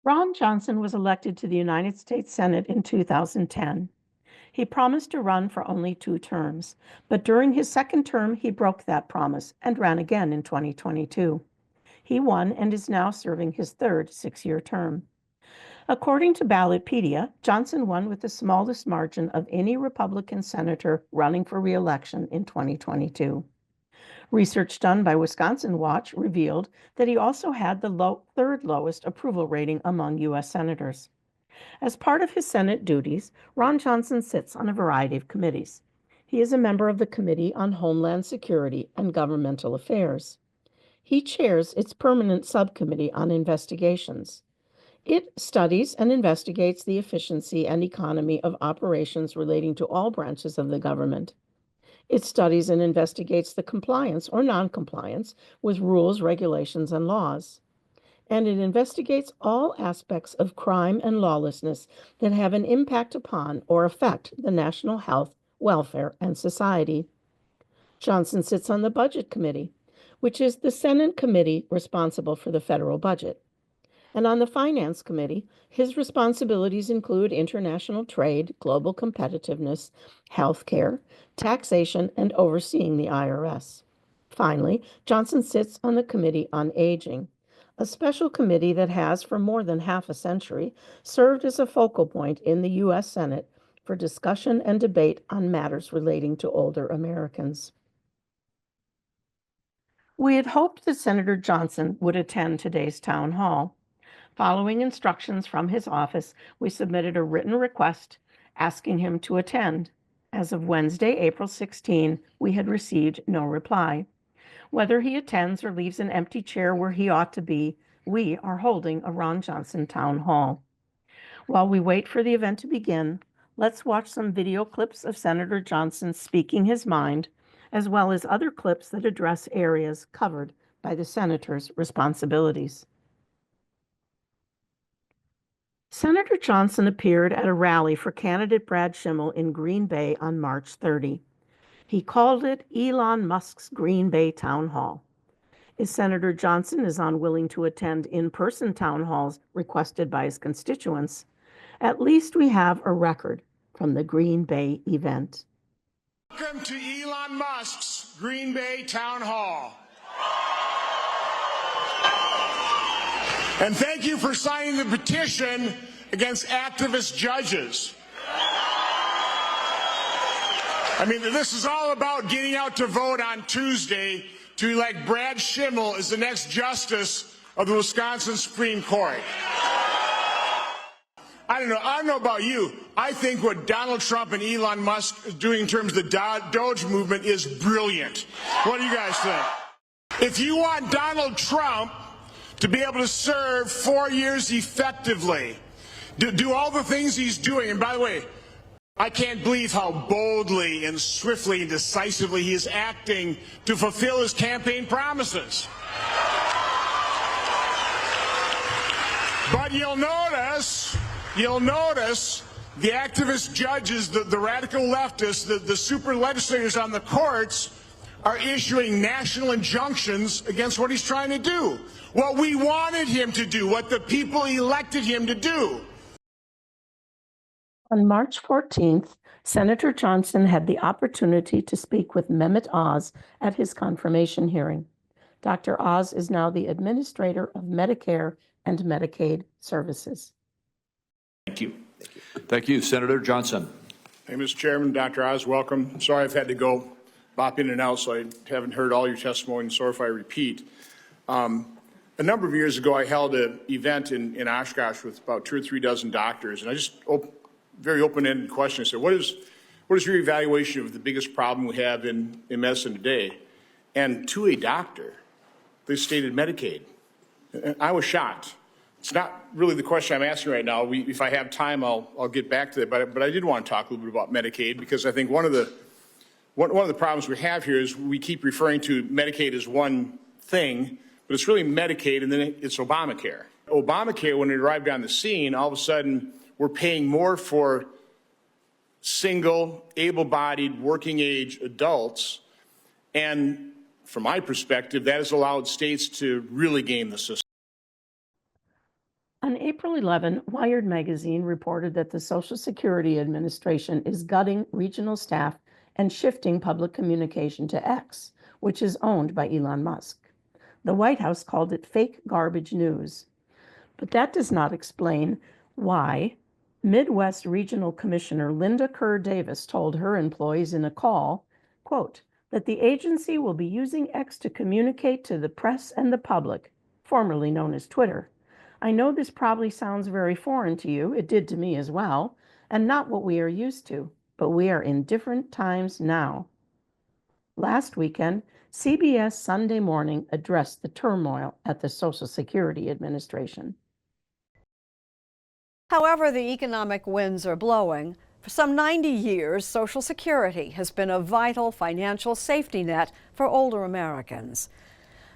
Ron Johnson was elected to the United States Senate in 2010. He promised to run for only 2 terms, but during his second term, he broke that promise and ran again in 2022. He won and is now serving his third 6-year term. According to Ballotpedia, Johnson won with the smallest margin of any Republican senator running for re-election in 2022. Research done by Wisconsin Watch revealed that he also had the third lowest approval rating among U.S. senators. As part of his Senate duties, Ron Johnson sits on a variety of committees. He is a member of the Committee on Homeland Security and Governmental Affairs. He chairs its permanent subcommittee on investigations. It studies and investigates the efficiency and economy of operations relating to all branches of the government. It studies and investigates the compliance or noncompliance with rules, regulations, and laws. And it investigates all aspects of crime and lawlessness that have an impact upon or affect the national health, welfare, and society. Johnson sits on the Budget Committee, which is the Senate committee responsible for the federal budget. And on the Finance Committee, his responsibilities include international trade, global competitiveness, healthcare, taxation, and overseeing the IRS. Finally, Johnson sits on the Committee on Aging, a special committee that has, for more than half a century, served as a focal point in the U.S. Senate for discussion and debate on matters relating to older Americans. We had hoped that Senator Johnson would attend today's town hall. Following instructions from his office, we submitted a written request asking him to attend. As of Wednesday, April 16, we had received no reply. Whether he attends or leaves an empty chair where he ought to be, we are holding a Ron Johnson town hall. While we wait for the event to begin, let's watch some video clips of Senator Johnson speaking his mind, as well as other clips that address areas covered by the senator's responsibilities. Senator Johnson appeared at a rally for candidate Brad Schimmel in Green Bay on March 30. He called it Elon Musk's Green Bay Town Hall. If Senator Johnson is unwilling to attend in-person town halls requested by his constituents, at least we have a record from the Green Bay event. Welcome to Elon Musk's Green Bay Town Hall. And thank you for signing the petition against activist judges. I mean, this is all about getting out to vote on Tuesday to elect Brad Schimmel as the next justice of the Wisconsin Supreme Court. I don't know about you. I think what Donald Trump and Elon Musk is doing in terms of the Doge movement is brilliant. What do you guys think? If you want Donald Trump to be able to serve 4 years effectively, do all the things he's doing, and by the way, I can't believe how boldly and swiftly and decisively he is acting to fulfill his campaign promises. But you'll notice the activist judges, the radical leftists, the super legislators on the courts are issuing national injunctions against what he's trying to do. What we wanted him to do, what the people elected him to do. On March 14th, Senator Johnson had the opportunity to speak with Mehmet Oz at his confirmation hearing. Dr. Oz is now the Administrator of Medicare and Medicaid Services. Thank you. Thank you. Senator Johnson. Hey, Mr. Chairman, Dr. Oz, welcome. I'm sorry I've had to go bop in and out, so I haven't heard all your testimony, and sorry if I repeat. A number of years ago, I held an event in Oshkosh with about 2 or 3 dozen doctors, and I just very open-ended question. I said, what is your evaluation of the biggest problem we have in medicine today? And to a doctor, they stated Medicaid. And I was shocked. It's not really the question I'm asking right now. If I have time, I'll get back to that. But I did want to talk a little bit about Medicaid, because I think one of the problems we have here is we keep referring to Medicaid as one thing, but it's really Medicaid, and then it's Obamacare. Obamacare, when it arrived on the scene, all of a sudden we're paying more for single, able-bodied, working-age adults, and from my perspective, that has allowed states to really game the system. On April 11, Wired magazine reported that the Social Security Administration is gutting regional staff and shifting public communication to X, which is owned by Elon Musk. The White House called it fake garbage news. But that does not explain why Midwest Regional Commissioner Linda Kerr Davis told her employees in a call, quote, that the agency will be using X to communicate to the press and the public, formerly known as Twitter. I know this probably sounds very foreign to you, it did to me as well, and not what we are used to, but we are in different times now. Last weekend, CBS Sunday Morning addressed the turmoil at the Social Security Administration. However the economic winds are blowing, for some 90 years, Social Security has been a vital financial safety net for older Americans.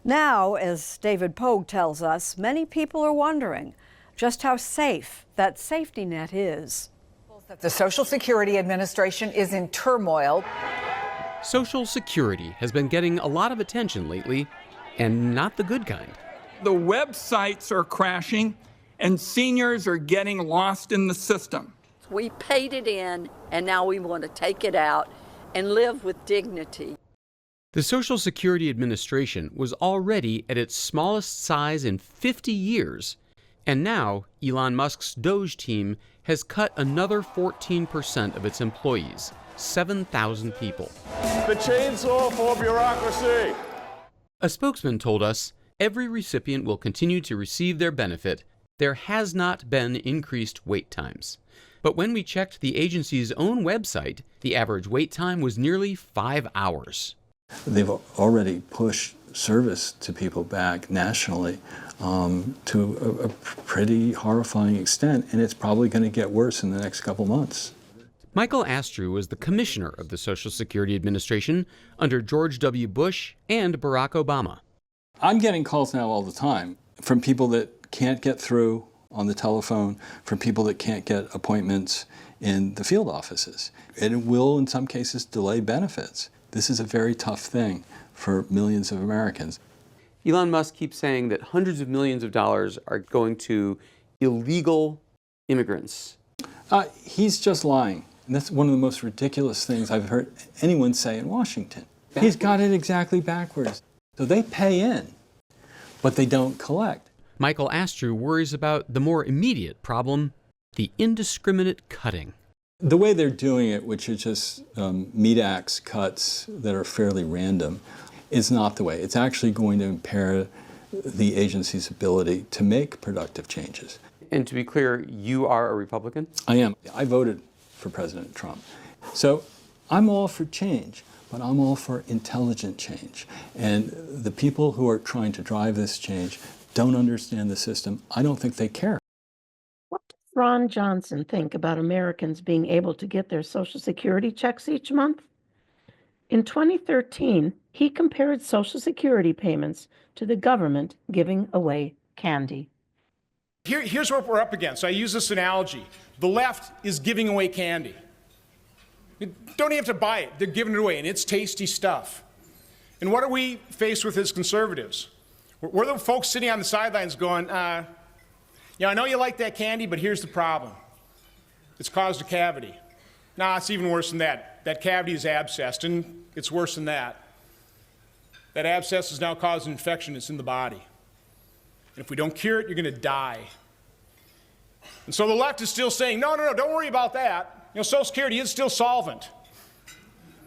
Now, as David Pogue tells us, many people are wondering just how safe that safety net is. The Social Security Administration is in turmoil. Social Security has been getting a lot of attention lately, and not the good kind. The websites are crashing, and seniors are getting lost in the system. We paid it in, and now we want to take it out and live with dignity. The Social Security Administration was already at its smallest size in 50 years, and now Elon Musk's Doge team has cut another 14% of its employees, 7,000 people. The chainsaw for bureaucracy. A spokesman told us every recipient will continue to receive their benefit. There has not been increased wait times. But when we checked the agency's own website, the average wait time was nearly 5 hours. They've already pushed service to people back nationally to a pretty horrifying extent, and it's probably going to get worse in the next couple months. Michael Astrew was the commissioner of the Social Security Administration under George W. Bush and Barack Obama. I'm getting calls now all the time from people that can't get through on the telephone, from people that can't get appointments in the field offices. And it will, in some cases, delay benefits. This is a very tough thing for millions of Americans. Elon Musk keeps saying that hundreds of millions of dollars are going to illegal immigrants. He's just lying. And that's one of the most ridiculous things I've heard anyone say in Washington. He's got it exactly backwards. So they pay in, but they don't collect. Michael Astrew worries about the more immediate problem, the indiscriminate cutting. The way they're doing it, which is just meat axe cuts that are fairly random, is not the way. It's actually going to impair the agency's ability to make productive changes. And to be clear, you are a Republican? I am. I voted for President Trump. So I'm all for change, but I'm all for intelligent change. And the people who are trying to drive this change don't understand the system. I don't think they care. What does Ron Johnson think about Americans being able to get their Social Security checks each month? In 2013, he compared Social Security payments to the government giving away candy. Here's what we're up against. I use this analogy. The left is giving away candy. You don't even have to buy it. They're giving it away, and it's tasty stuff. And what are we faced with as conservatives? We're the folks sitting on the sidelines going, I know you like that candy, but here's the problem. It's caused a cavity. Nah, it's even worse than that. That cavity is abscessed, and it's worse than that. That abscess has now caused an infection that's in the body. And if we don't cure it, you're going to die. And so the left is still saying, no, don't worry about that. Social Security is still solvent.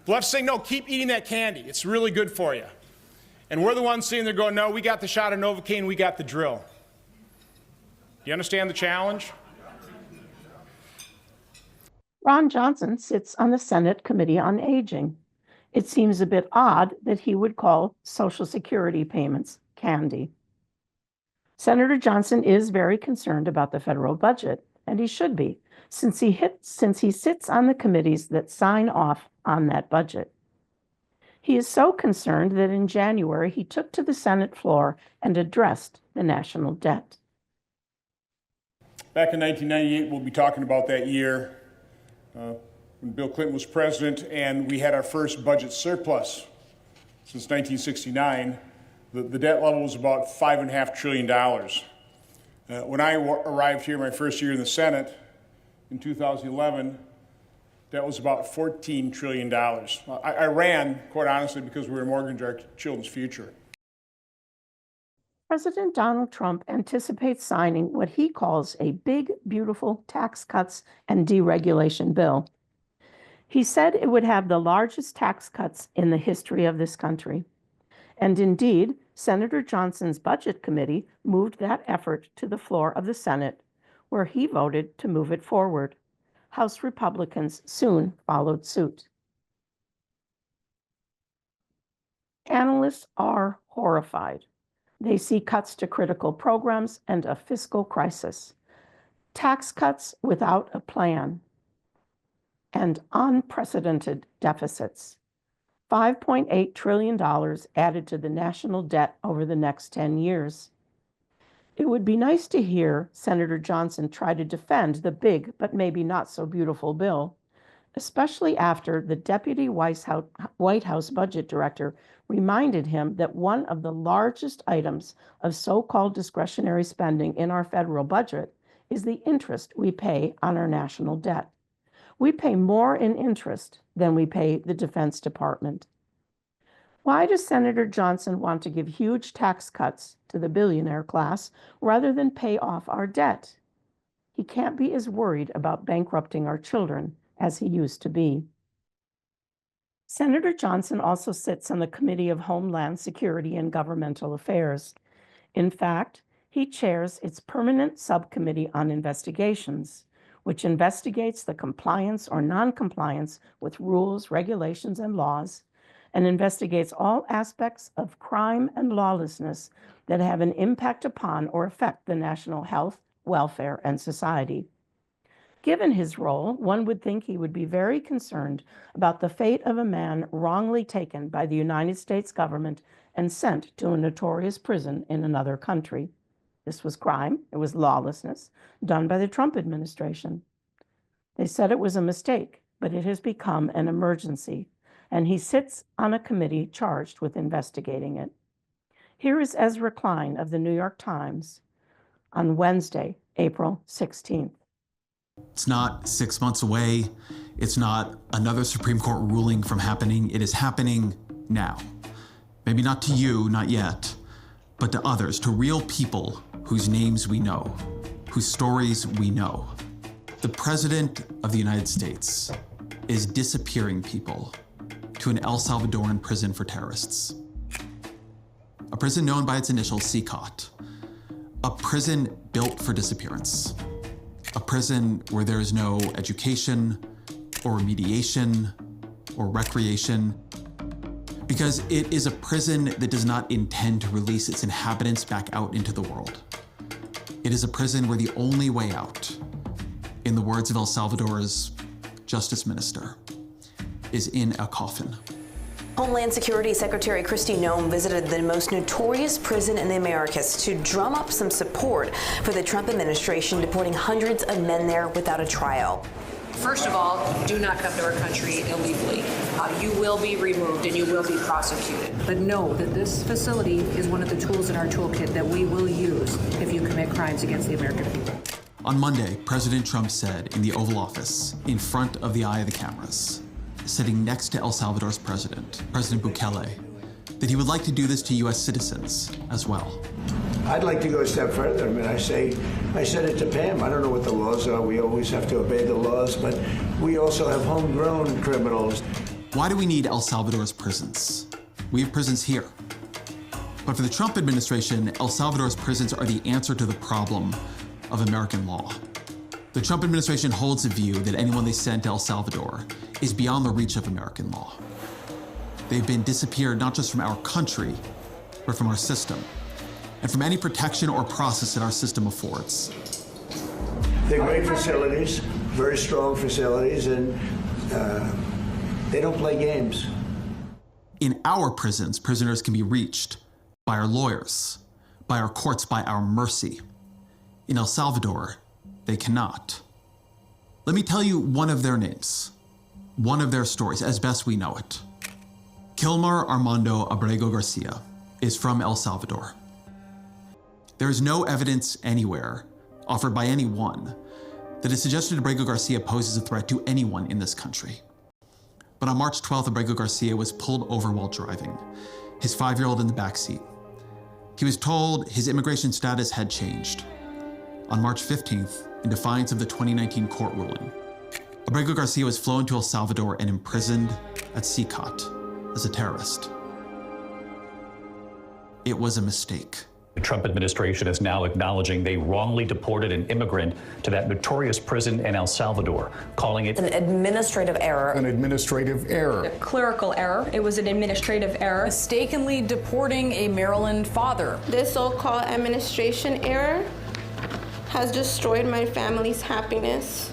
The left's saying, no, keep eating that candy. It's really good for you. And we're the ones sitting there going, no, we got the shot of Novocaine, we got the drill. Do you understand the challenge? Ron Johnson sits on the Senate Committee on Aging. It seems a bit odd that he would call Social Security payments candy. Senator Johnson is very concerned about the federal budget, and he should be, since he sits on the committees that sign off on that budget. He is so concerned that in January he took to the Senate floor and addressed the national debt. Back in 1998, we'll be talking about that year when Bill Clinton was president, and we had our first budget surplus since 1969. The debt level was about $5.5 trillion. When I arrived here my first year in the Senate in 2011, that was about $14 trillion. I ran, quite honestly, because we were mortgaging our children's future. President Donald Trump anticipates signing what he calls a big, beautiful tax cuts and deregulation bill. He said it would have the largest tax cuts in the history of this country. And indeed, Senator Johnson's Budget Committee moved that effort to the floor of the Senate, where he voted to move it forward. House Republicans soon followed suit. Analysts are horrified. They see cuts to critical programs and a fiscal crisis, tax cuts without a plan, and unprecedented deficits. $5.8 trillion added to the national debt over the next 10 years. It would be nice to hear Senator Johnson try to defend the big but maybe not so beautiful bill, especially after the Deputy White House Budget Director reminded him that one of the largest items of so-called discretionary spending in our federal budget is the interest we pay on our national debt. We pay more in interest than we pay the Defense Department. Why does Senator Johnson want to give huge tax cuts to the billionaire class rather than pay off our debt? He can't be as worried about bankrupting our children as he used to be. Senator Johnson also sits on the Committee of Homeland Security and Governmental Affairs. In fact, he chairs its permanent subcommittee on investigations, which investigates the compliance or non-compliance with rules, regulations, and laws, and investigates all aspects of crime and lawlessness that have an impact upon or affect the national health, welfare, and society. Given his role, one would think he would be very concerned about the fate of a man wrongly taken by the United States government and sent to a notorious prison in another country. This was crime, it was lawlessness, done by the Trump administration. They said it was a mistake, but it has become an emergency, and he sits on a committee charged with investigating it. Here is Ezra Klein of the New York Times on Wednesday, April 16th. It's not 6 months away. It's not another Supreme Court ruling from happening. It is happening now. Maybe not to you, not yet, but to others, to real people whose names we know, whose stories we know. The President of the United States is disappearing people to an El Salvadoran prison for terrorists. A prison known by its initials, CCOT. A prison built for disappearance. A prison where there is no education or remediation or recreation, because it is a prison that does not intend to release its inhabitants back out into the world. It is a prison where the only way out, in the words of El Salvador's Justice Minister, is in a coffin. Homeland Security Secretary Kristi Noem visited the most notorious prison in the Americas to drum up some support for the Trump administration deporting hundreds of men there without a trial. First of all, do not come to our country illegally. You will be removed and you will be prosecuted. But know that this facility is one of the tools in our toolkit that we will use if you commit crimes against the American people. On Monday, President Trump said in the Oval Office, in front of the eye of the cameras, sitting next to El Salvador's president, President Bukele, that he would like to do this to U.S. citizens as well. I'd like to go a step further. I mean, I said it to Pam. I don't know what the laws are. We always have to obey the laws, but we also have homegrown criminals. Why do we need El Salvador's prisons? We have prisons here. But for the Trump administration, El Salvador's prisons are the answer to the problem of American law. The Trump administration holds a view that anyone they send to El Salvador is beyond the reach of American law. They've been disappeared not just from our country, but from our system, and from any protection or process that our system affords. They're great facilities, very strong facilities, and they don't play games. In our prisons, prisoners can be reached by our lawyers, by our courts, by our mercy. In El Salvador, they cannot. Let me tell you one of their names, one of their stories, as best we know it. Kilmar Armando Abrego Garcia is from El Salvador. There is no evidence anywhere, offered by anyone, that has suggested Abrego Garcia poses a threat to anyone in this country. But on March 12th, Abrego Garcia was pulled over while driving, his 5-year-old in the backseat. He was told his immigration status had changed. On March 15th, in defiance of the 2019 court ruling, Abrego Garcia was flown to El Salvador and imprisoned at CCOT as a terrorist. It was a mistake. The Trump administration is now acknowledging they wrongly deported an immigrant to that notorious prison in El Salvador, calling it an administrative error. An administrative error. A clerical error. It was an administrative error. Mistakenly deporting a Maryland father. This so-called administration error has destroyed my family's happiness.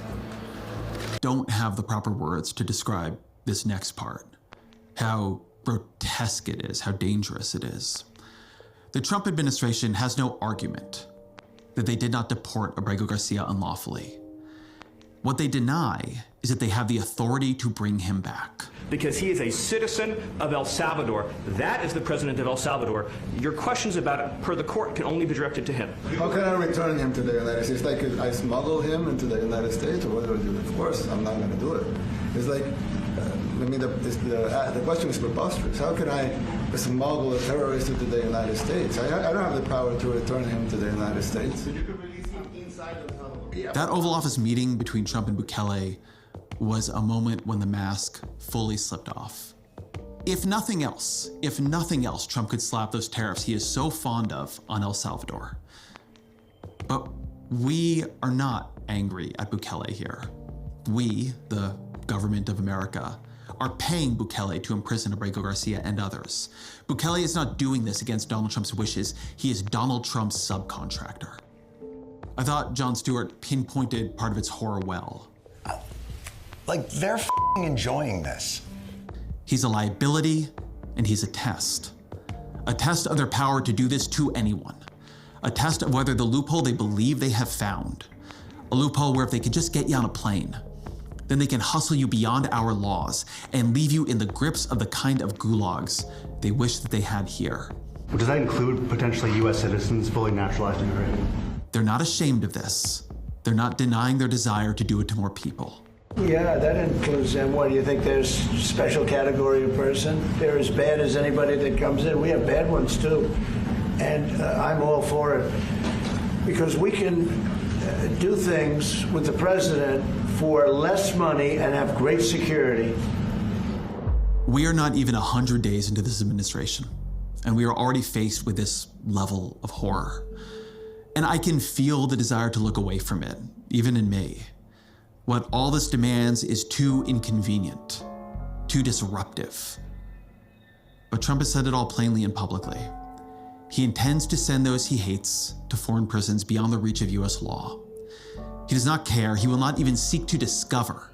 Don't have the proper words to describe this next part. How grotesque it is, how dangerous it is. The Trump administration has no argument that they did not deport Abrego Garcia unlawfully. What they deny is that they have the authority to bring him back. Because he is a citizen of El Salvador. That is the president of El Salvador. Your questions about it, per the court, can only be directed to him. How can I return him to the United States? Like, I smuggle him into the United States, or what do I do? Of course, I'm not going to do it. It's like, the question is preposterous. How can I smuggle a terrorist into the United States? I don't have the power to return him to the United States. That Oval Office meeting between Trump and Bukele was a moment when the mask fully slipped off. If nothing else, Trump could slap those tariffs he is so fond of on El Salvador. But we are not angry at Bukele here. We, the government of America, are paying Bukele to imprison Abrego Garcia and others. Bukele is not doing this against Donald Trump's wishes. He is Donald Trump's subcontractor. I thought Jon Stewart pinpointed part of its horror well. Like, they're f***ing enjoying this. He's a liability, and he's a test. A test of their power to do this to anyone. A test of whether the loophole they believe they have found. A loophole where if they can just get you on a plane, then they can hustle you beyond our laws and leave you in the grips of the kind of gulags they wish that they had here. Does that include potentially U.S. citizens fully naturalized immigrants? They're not ashamed of this. They're not denying their desire to do it to more people. Yeah, that includes them. What, do you think there's a special category of person? They're as bad as anybody that comes in. We have bad ones too. And I'm all for it. Because we can do things with the president for less money and have great security. We are not even 100 days into this administration, and we are already faced with this level of horror. And I can feel the desire to look away from it, even in me. What all this demands is too inconvenient, too disruptive. But Trump has said it all plainly and publicly. He intends to send those he hates to foreign prisons beyond the reach of US law. He does not care. He will not even seek to discover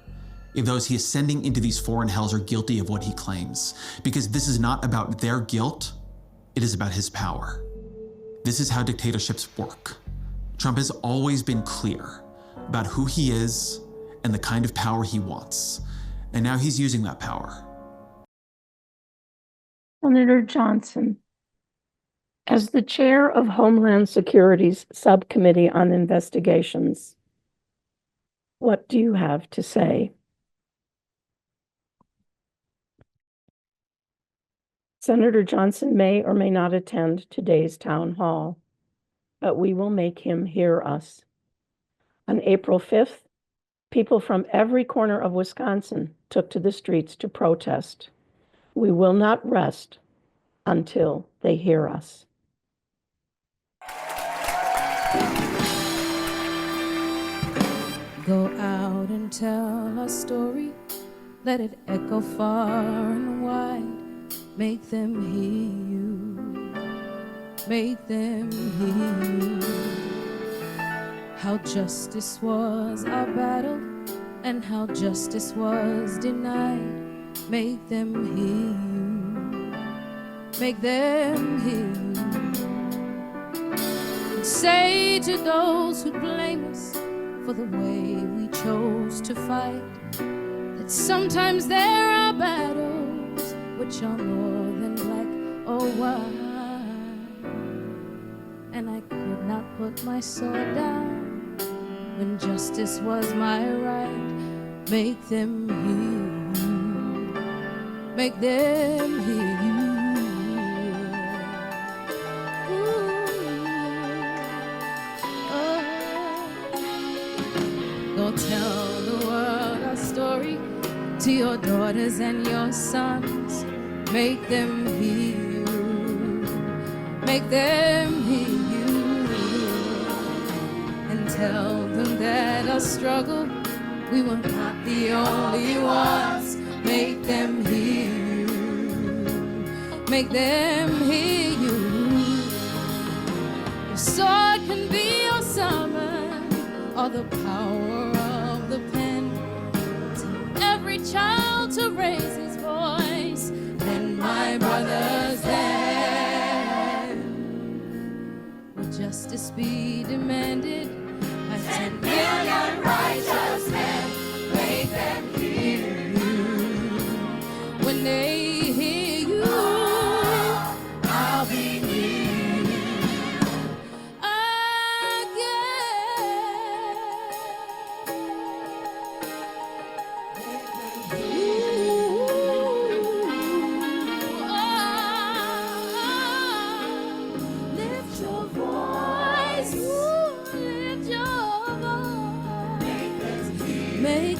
if those he is sending into these foreign hells are guilty of what he claims, because this is not about their guilt, it is about his power. This is how dictatorships work. Trump has always been clear about who he is and the kind of power he wants, and now he's using that power. Senator Johnson, as the chair of Homeland Security's Subcommittee on Investigations, what do you have to say? Senator Johnson may or may not attend today's town hall, but we will make him hear us. On April 5th, people from every corner of Wisconsin took to the streets to protest. We will not rest until they hear us. Go out and tell our story. Let it echo far and wide. Make them hear you. Make them hear you. How justice was our battle and how justice was denied. Make them hear you. Make them hear you. Say to those who blame us for the way we chose to fight, that sometimes there are battles which are more than black or white. and I could not put my sword down when justice was my right. Make them hear you. Make them hear you. Go tell the world our story to your daughters and your sons. Make them hear you. Make them hear you. And tell them that our struggle, we were not the only ones. Make them hear you. Make them hear you. Your sword can be your sermon, or the power of the pen. Tell every child to raise his voice. Then my brothers, then will justice be demanded by 10 million righteous men. Make them hear you. When they hear you, I'll be near you Lift your voice, lift your voice. Make